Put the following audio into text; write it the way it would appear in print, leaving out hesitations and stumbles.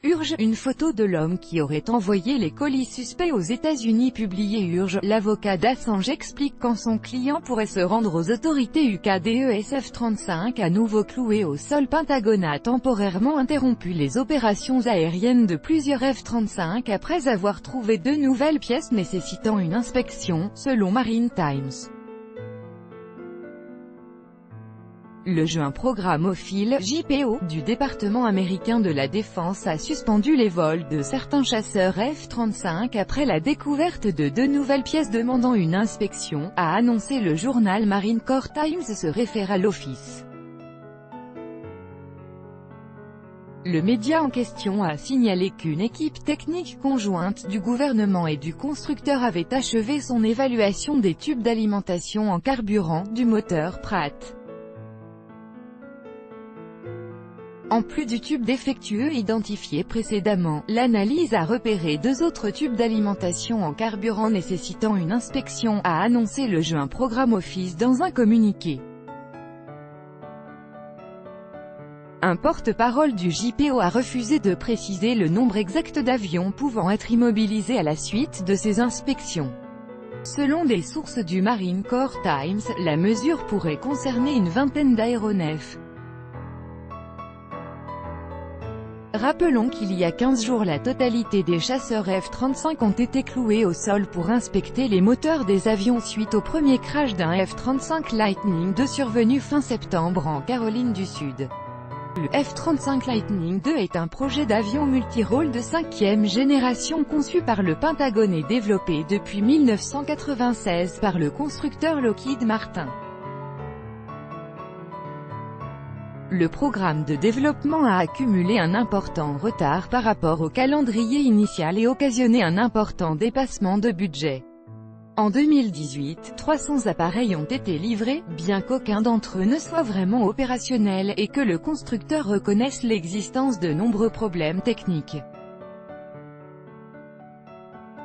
Urge, une photo de l'homme qui aurait envoyé les colis suspects aux États-Unis publiée Urge. L'avocat d'Assange explique quand son client pourrait se rendre aux autorités UK. DES F-35 à nouveau cloué au sol. Pentagone a temporairement interrompu les opérations aériennes de plusieurs F-35 après avoir trouvé de nouvelles pièces nécessitant une inspection, selon Marine Times. Le Joint Programme Ophir, JPO, du département américain de la Défense a suspendu les vols de certains chasseurs F-35 après la découverte de deux nouvelles pièces demandant une inspection, a annoncé le journal Marine Corps Times se réfère à l'office. Le média en question a signalé qu'une équipe technique conjointe du gouvernement et du constructeur avait achevé son évaluation des tubes d'alimentation en carburant du moteur Pratt. En plus du tube défectueux identifié précédemment, l'analyse a repéré deux autres tubes d'alimentation en carburant nécessitant une inspection, a annoncé le Joint Programme Office dans un communiqué. Un porte-parole du JPO a refusé de préciser le nombre exact d'avions pouvant être immobilisés à la suite de ces inspections. Selon des sources du Marine Corps Times, la mesure pourrait concerner une vingtaine d'aéronefs. Rappelons qu'il y a 15 jours la totalité des chasseurs F-35 ont été cloués au sol pour inspecter les moteurs des avions suite au premier crash d'un F-35 Lightning II survenu fin septembre en Caroline du Sud. Le F-35 Lightning II est un projet d'avion multirôle de 5e génération conçu par le Pentagone et développé depuis 1996 par le constructeur Lockheed Martin. Le programme de développement a accumulé un important retard par rapport au calendrier initial et occasionné un important dépassement de budget. En 2018, 300 appareils ont été livrés, bien qu'aucun d'entre eux ne soit vraiment opérationnel, et que le constructeur reconnaisse l'existence de nombreux problèmes techniques.